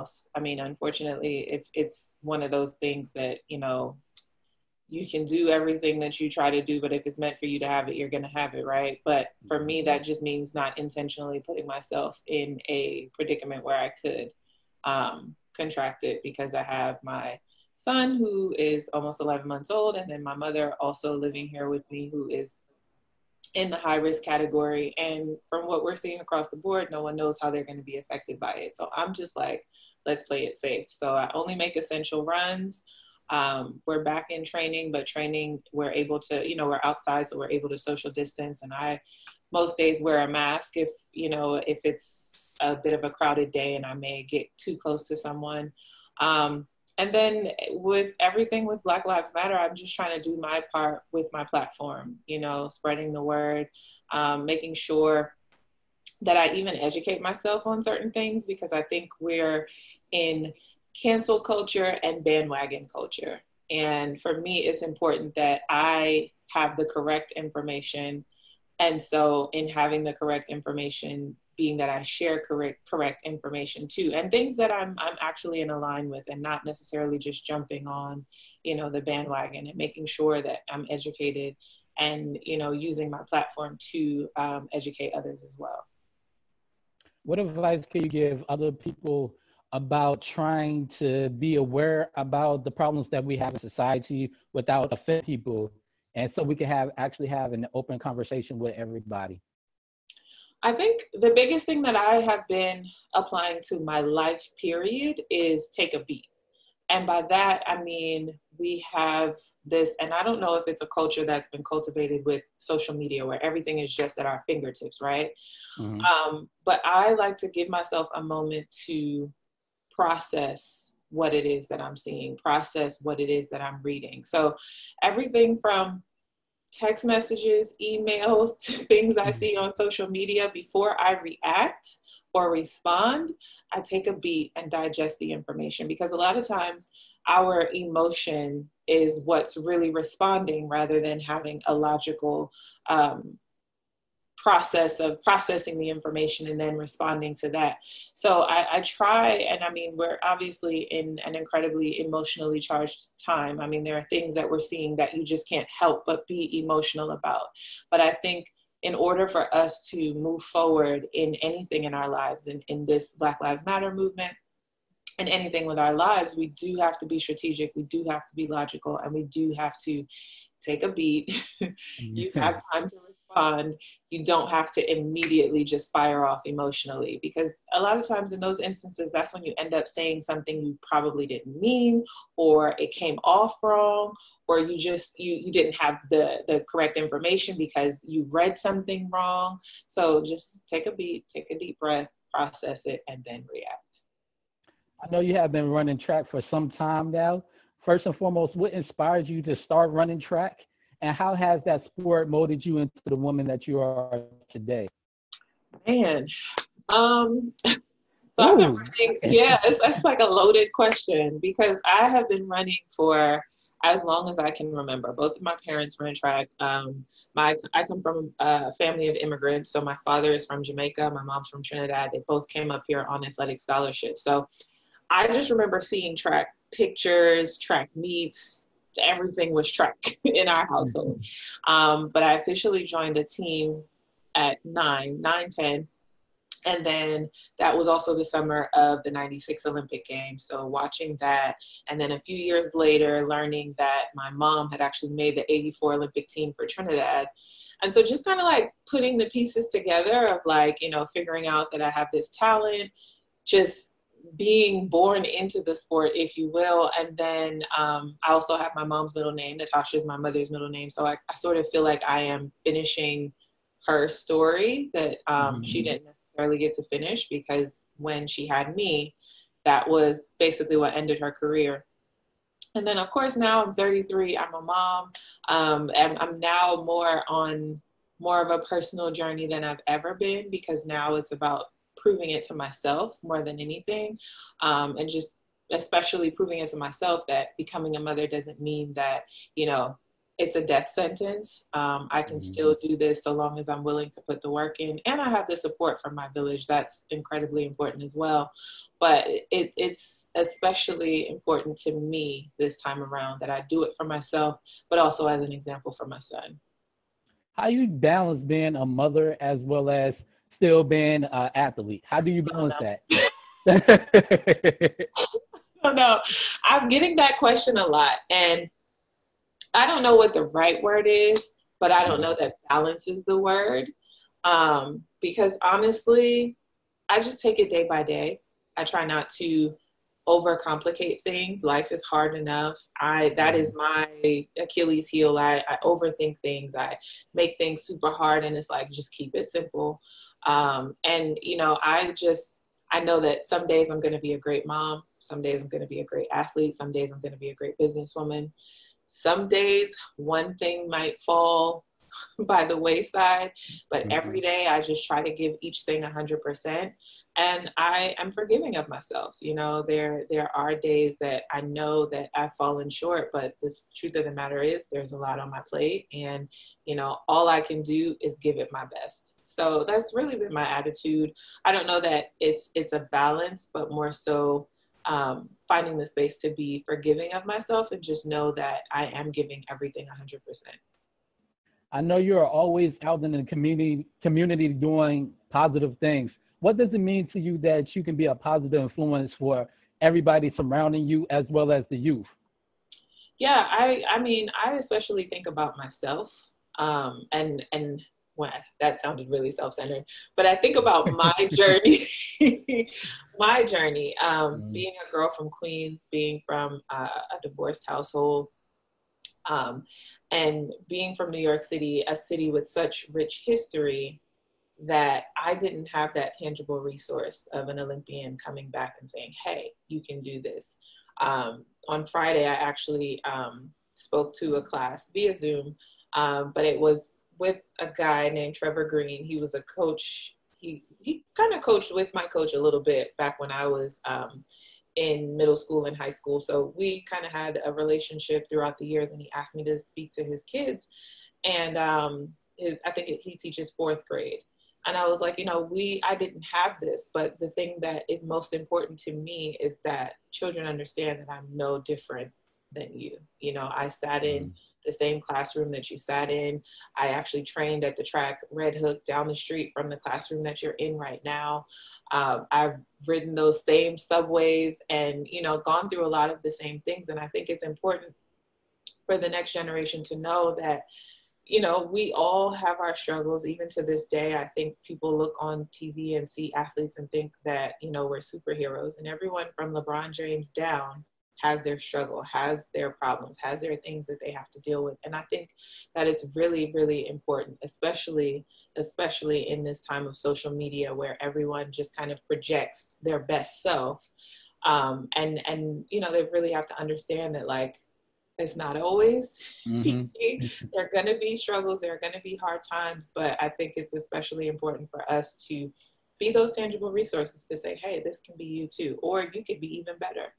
house. I mean, unfortunately, if it's one of those things that, you know, you can do everything that you try to do, but if it's meant for you to have it, you're going to have it, right? But for me, that just means not intentionally putting myself in a predicament where I could contract it, because I have my son who is almost 11 months old, and then my mother also living here with me who is in the high risk category. And from what we're seeing across the board, no one knows how they're going to be affected by it. So I'm just like, let's play it safe. So I only make essential runs. We're back in training, but training, we're able to, you know, we're outside, so we're able to social distance. And I most days wear a mask if, you know, if it's a bit of a crowded day and I may get too close to someone. And then with everything with Black Lives Matter, I'm just trying to do my part with my platform, you know, spreading the word, making sure that I even educate myself on certain things, because I think we're in cancel culture and bandwagon culture. And for me, it's important that I have the correct information. And so in having the correct information, being that I share correct information too, and things that I'm actually in align with, and not necessarily just jumping on, you know, the bandwagon, and making sure that I'm educated and, you know, using my platform to educate others as well. What advice can you give other people about trying to be aware about the problems that we have in society without offending people, and so we can actually have an open conversation with everybody? I think the biggest thing that I have been applying to my life period is take a beat. And by that, I mean, we have this, and I don't know if it's a culture that's been cultivated with social media where everything is just at our fingertips, right? Mm-hmm. But I like to give myself a moment to process what it is that I'm seeing, process what it is that I'm reading. So everything from text messages, emails, to things I see on social media, before I react or respond, I take a beat and digest the information, because a lot of times our emotion is what's really responding, rather than having a logical process of processing the information and then responding to that. So I try, and I mean, we're obviously in an incredibly emotionally charged time. I mean, there are things that we're seeing that you just can't help but be emotional about. But I think in order for us to move forward in anything in our lives, in this Black Lives Matter movement, and anything with our lives, we do have to be strategic, we do have to be logical, and we do have to take a beat. You have time to respond. You don't have to immediately just fire off emotionally, because a lot of times in those instances, that's when you end up saying something you probably didn't mean, or it came off wrong, or you just, you didn't have the correct information because you read something wrong. So just take a beat, take a deep breath, process it, and then react. I know you have been running track for some time now. First and foremost, what inspired you to start running track, and how has that sport molded you into the woman that you are today? Man, so I've been running, yeah, that's like a loaded question, because I have been running for as long as I can remember. Both of my parents ran track. I come from a family of immigrants, so my father is from Jamaica, my mom's from Trinidad. They both came up here on athletic scholarships. So I just remember seeing track pictures, track meets, everything was track in our household. But I officially joined a team at 10. And then that was also the summer of the 96 Olympic Games. So watching that, and then a few years later, learning that my mom had actually made the 84 Olympic team for Trinidad. And so just kind of like putting the pieces together of like, you know, figuring out that I have this talent, just being born into the sport, if you will. And then I also have my mom's middle name. Natasha is my mother's middle name. So I sort of feel like I am finishing her story that she didn't necessarily get to finish, because when she had me, that was basically what ended her career. And then of course now I'm 33, I'm a mom, and I'm now more of a personal journey than I've ever been, because now it's about proving it to myself more than anything, and just especially proving it to myself that becoming a mother doesn't mean that, you know, it's a death sentence. I can still do this so long as I'm willing to put the work in, and I have the support from my village. That's incredibly important as well. But it's especially important to me this time around that I do it for myself, but also as an example for my son. How you balance being a mother as well as still being an athlete? How do you I don't balance that? know. I don't know. I'm getting that question a lot, and I don't know what the right word is, but I don't know that balance is the word. Because honestly, I just take it day by day. I try not to overcomplicate things. Life is hard enough. That is my Achilles heel. I overthink things. I make things super hard, and it's like, just keep it simple. And you know, I know that some days I'm going to be a great mom. Some days I'm going to be a great athlete. Some days I'm going to be a great businesswoman. Some days one thing might fall by the wayside, but every day I just try to give each thing 100%. And I am forgiving of myself. You know, there are days that I know that I've fallen short, but the truth of the matter is there's a lot on my plate, and, you know, all I can do is give it my best. So that's really been my attitude. I don't know that it's a balance, but more so finding the space to be forgiving of myself and just know that I am giving everything 100%. I know you're always out in the community doing positive things. What does it mean to you that you can be a positive influence for everybody surrounding you as well as the youth? Yeah, I mean, I especially think about myself, and when that sounded really self-centered, but I think about my journey, my journey, being a girl from Queens, being from a divorced household, um, and being from New York City, a city with such rich history, that I didn't have that tangible resource of an Olympian coming back and saying, hey, you can do this. On Friday, I actually spoke to a class via Zoom, but it was with a guy named Trevor Green. He was a coach. He kind of coached with my coach a little bit back when I was in middle school and high school. So we kind of had a relationship throughout the years, and he asked me to speak to his kids. And I think he teaches fourth grade. And I was like, you know, I didn't have this, but the thing that is most important to me is that children understand that I'm no different than you. You know, I sat in the same classroom that you sat in. I actually trained at the track Red Hook down the street from the classroom that you're in right now. I've ridden those same subways and, you know, gone through a lot of the same things. And I think it's important for the next generation to know that, you know, we all have our struggles. Even to this day, I think people look on TV and see athletes and think that, you know, we're superheroes, and everyone from LeBron James down has their struggle, has their problems, has their things that they have to deal with. And I think that it's really, really important, especially in this time of social media where everyone just kind of projects their best self. And, you know, they really have to understand that, like, it's not always easy. There are going to be struggles. There are going to be hard times. But I think it's especially important for us to be those tangible resources to say, hey, this can be you too, or you could be even better.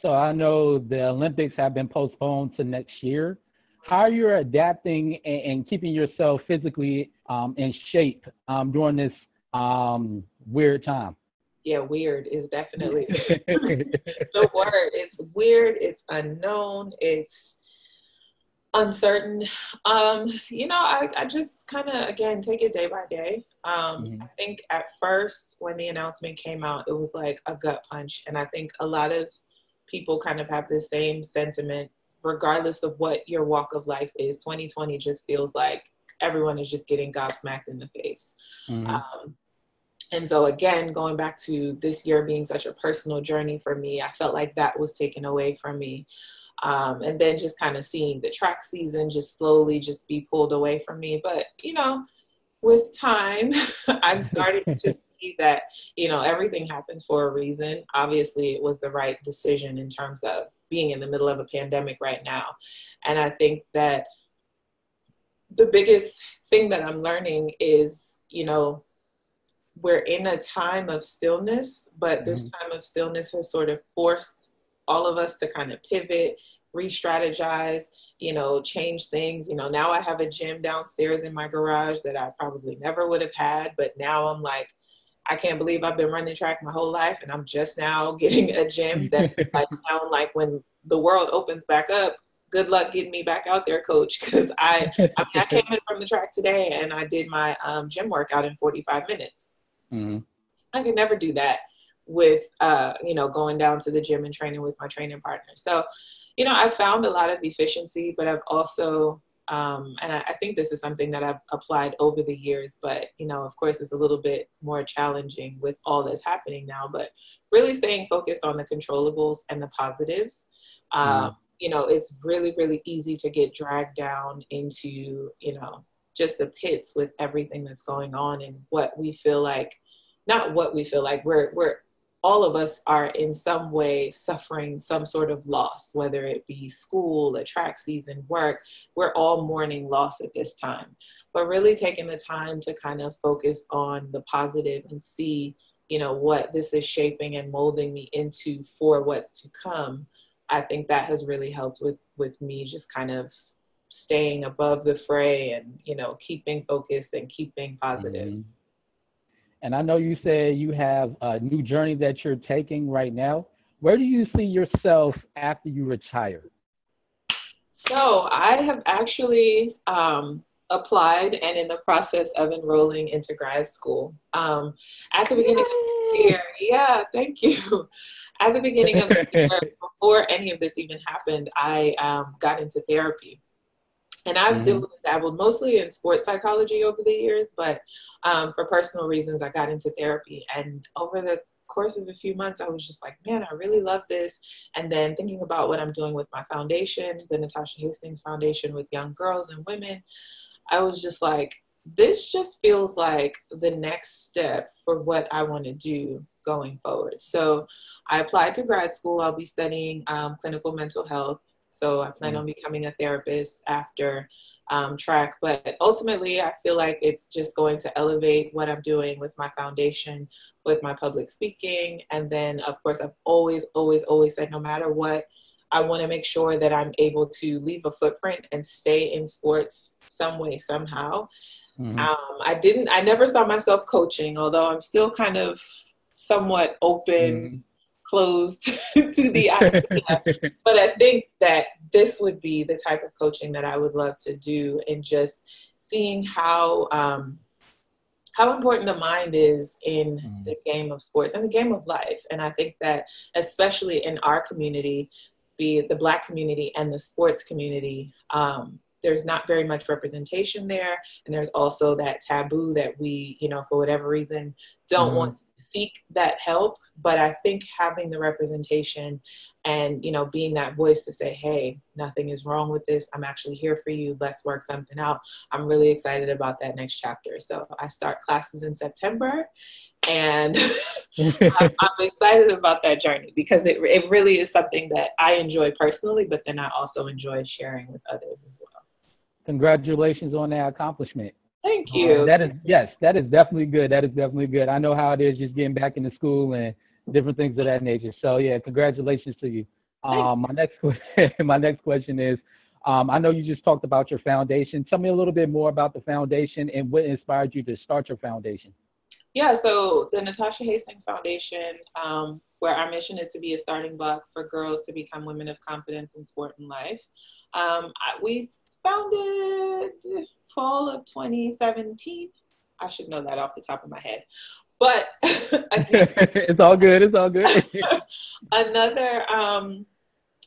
So I know the Olympics have been postponed to next year. How are you adapting and keeping yourself physically in shape during this weird time? Yeah, weird is definitely the word. It's weird. It's unknown. It's uncertain. You know, I just kind of, again, take it day by day. I think at first when the announcement came out, it was like a gut punch. And I think a lot of people kind of have the same sentiment, regardless of what your walk of life is. 2020 just feels like everyone is just getting gobsmacked in the face. And so again, going back to this year being such a personal journey for me, I felt like that was taken away from me. And then just kind of seeing the track season just slowly just be pulled away from me. But, you know, with time, I'm starting to see that, you know, everything happens for a reason. Obviously, it was the right decision in terms of being in the middle of a pandemic right now. And I think that the biggest thing that I'm learning is, you know, we're in a time of stillness, but this time of stillness has sort of forced all of us to kind of pivot, re-strategize, you know, change things. You know, now I have a gym downstairs in my garage that I probably never would have had, but now I'm like, I can't believe I've been running track my whole life and I'm just now getting a gym that like sound like when the world opens back up, good luck getting me back out there, coach. Cause I came in from the track today and I did my gym workout in 45 minutes. Mm-hmm. I could never do that with, you know, going down to the gym and training with my training partner. So, you know, I've found a lot of efficiency, but I've also, and I think this is something that I've applied over the years, but, you know, of course, it's a little bit more challenging with all that's happening now, but really staying focused on the controllables and the positives. You know, it's really, really easy to get dragged down into, you know, just the pits with everything that's going on and what we feel like, not what we feel like, we're all of us are in some way suffering some sort of loss, whether it be school, a track season, work. We're all mourning loss at this time. But really taking the time to kind of focus on the positive and see, you know, what this is shaping and molding me into for what's to come. I think that has really helped with me just kind of staying above the fray and, you know, keeping focused and keeping positive. Mm-hmm. And I know you said you have a new journey that you're taking right now. Where do you see yourself after you retire? So I have actually applied and in the process of enrolling into grad school. At the beginning of the year, yeah, thank you. At the beginning of the year, before any of this even happened, I got into therapy. And I've dabbled mostly in sports psychology over the years, but for personal reasons, I got into therapy. And over the course of a few months, I was just like, man, I really love this. And then thinking about what I'm doing with my foundation, the Natasha Hastings Foundation with young girls and women, I was just like, this just feels like the next step for what I want to do going forward. So I applied to grad school. I'll be studying clinical mental health. So I plan on becoming a therapist after track. But ultimately, I feel like it's just going to elevate what I'm doing with my foundation, with my public speaking. And then, of course, I've always said, no matter what, I want to make sure that I'm able to leave a footprint and stay in sports some way, somehow. I never saw myself coaching, although I'm still kind of somewhat open, closed to the idea. But I think that this would be the type of coaching that I would love to do, and just seeing how important the mind is in the game of sports and the game of life. And I think that especially in our community, be it the Black community and the sports community, there's not very much representation there. And there's also that taboo that we, you know, for whatever reason, don't want to seek that help. But I think having the representation and, you know, being that voice to say, hey, nothing is wrong with this. I'm actually here for you. Let's work something out. I'm really excited about that next chapter. So I start classes in September. And I'm excited about that journey because it really is something that I enjoy personally, but then I also enjoy sharing with others as well. Congratulations on that accomplishment. Thank you. That is definitely good. That is definitely good. I know how it is just getting back into school and different things of that nature. So yeah, congratulations to you. My next question is, I know you just talked about your foundation. Tell me a little bit more about the foundation and what inspired you to start your foundation. Yeah, so the Natasha Hastings Foundation, where our mission is to be a starting block for girls to become women of confidence in sport and life. We founded fall of 2017. I should know that off the top of my head. But again, it's all good. It's all good.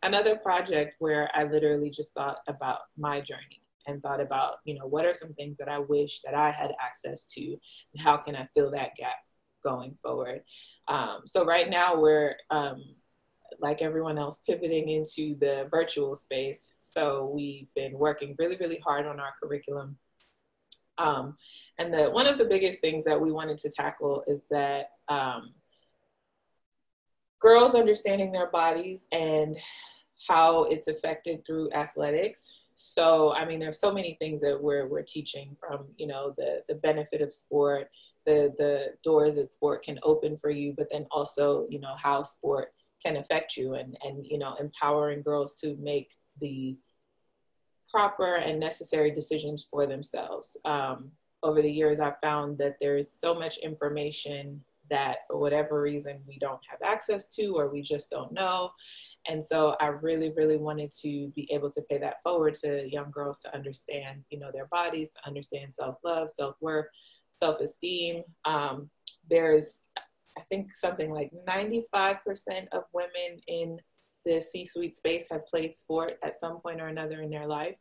Another project where I literally just thought about my journey and thought about, you know, what are some things that I wish that I had access to and how can I fill that gap going forward? So right now we're, like everyone else, pivoting into the virtual space. So we've been working really, really hard on our curriculum. And one of the biggest things that we wanted to tackle is that girls understanding their bodies and how it's affected through athletics. So, I mean, there's so many things that we're teaching from, you know, the benefit of sport, the doors that sport can open for you, but then also, you know, how sport can affect you, and you know, empowering girls to make the proper and necessary decisions for themselves. Over the years, I've found that there is so much information that for whatever reason we don't have access to, or we just don't know. And so I really, really wanted to be able to pay that forward to young girls to understand, you know, their bodies, to understand self-love, self-worth, self-esteem. There's, I think, something like 95% of women in the C-suite space have played sport at some point or another in their life.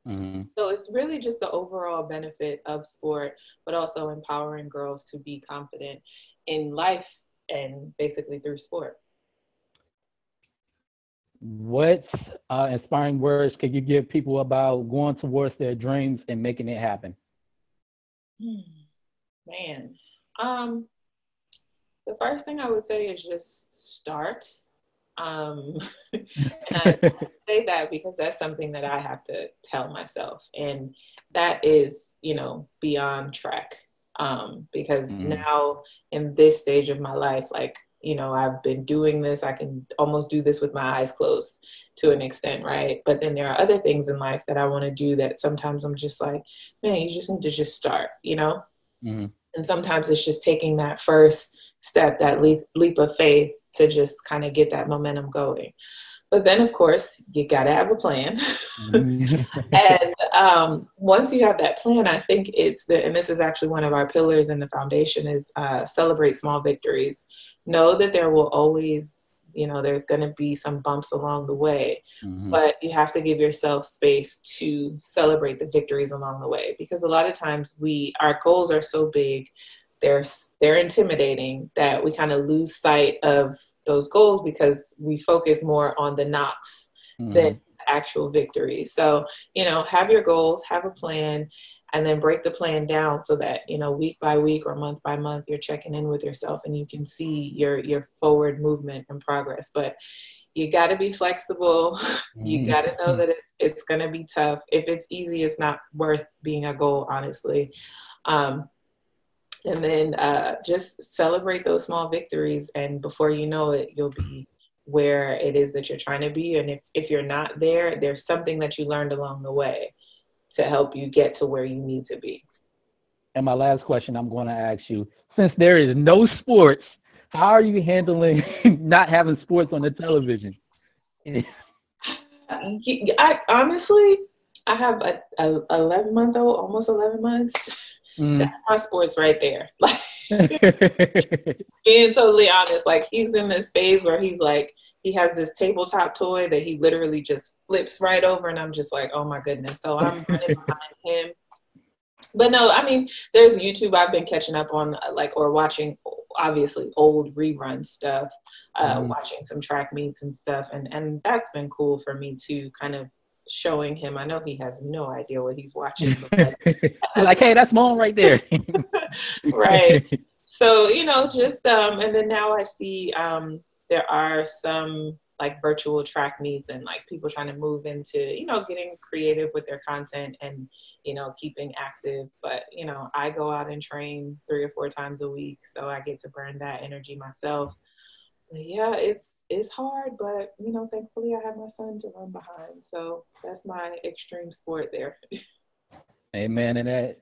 Mm-hmm. So it's really just the overall benefit of sport, but also empowering girls to be confident in life and basically through sport. What inspiring words could you give people about going towards their dreams and making it happen? Man, the first thing I would say is just start. And I say that because that's something that I have to tell myself. And that is, you know, beyond track. Because now in this stage of my life, like, you know, I've been doing this, I can almost do this with my eyes closed to an extent, right? But then there are other things in life that I want to do that sometimes I'm just like, man, you just need to just start, you know? Mm-hmm. And sometimes it's just taking that first step, that leap of faith to just kind of get that momentum going. But then, of course, you got to have a plan. And once you have that plan, I think and this is actually one of our pillars in the foundation, is celebrate small victories. Know that there will always, you know, there's going to be some bumps along the way, but you have to give yourself space to celebrate the victories along the way, because a lot of times our goals are so big, they're intimidating, that we kind of lose sight of those goals because we focus more on the knocks than actual victories. So, you know, have your goals, have a plan, and then break the plan down so that, you know, week by week or month by month, you're checking in with yourself and you can see your forward movement and progress. But you got to be flexible. You got to know that it's going to be tough. If it's easy, it's not worth being a goal, honestly. And then just celebrate those small victories. And before you know it, you'll be where it is that you're trying to be. And if you're not there, there's something that you learned along the way to help you get to where you need to be. And my last question I'm going to ask you, since there is no sports, how are you handling not having sports on the television? I honestly, I have a 11-month-old, almost 11 months. That's my sports right there. Like, being totally honest, like, he's in this phase where he's like, he has this tabletop toy that he literally just flips right over, and I'm just like, oh my goodness. So I'm running behind him. But no, I mean, there's YouTube I've been catching up on, like, or watching, obviously, old rerun stuff, watching some track meets and stuff. And that's been cool for me too, kind of showing him. I know he has no idea what he's watching. But like, hey, that's mom right there. Right. So, you know, just, and then now I see there are some like virtual track meets and like people trying to move into, you know, getting creative with their content and, you know, keeping active. But, you know, I go out and train 3 or 4 times a week, so I get to burn that energy myself. But yeah, it's hard, but, you know, thankfully I have my son to run behind. So that's my extreme sport there. Amen. And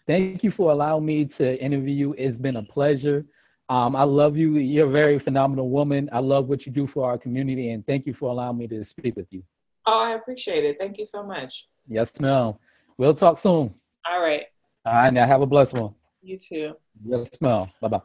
thank you for allowing me to interview you. It's been a pleasure. I love you. You're a very phenomenal woman. I love what you do for our community, and thank you for allowing me to speak with you. Oh, I appreciate it. Thank you so much. Yes, ma'am. We'll talk soon. All right. All right, now have a blessed one. You too. Yes, ma'am. Bye-bye.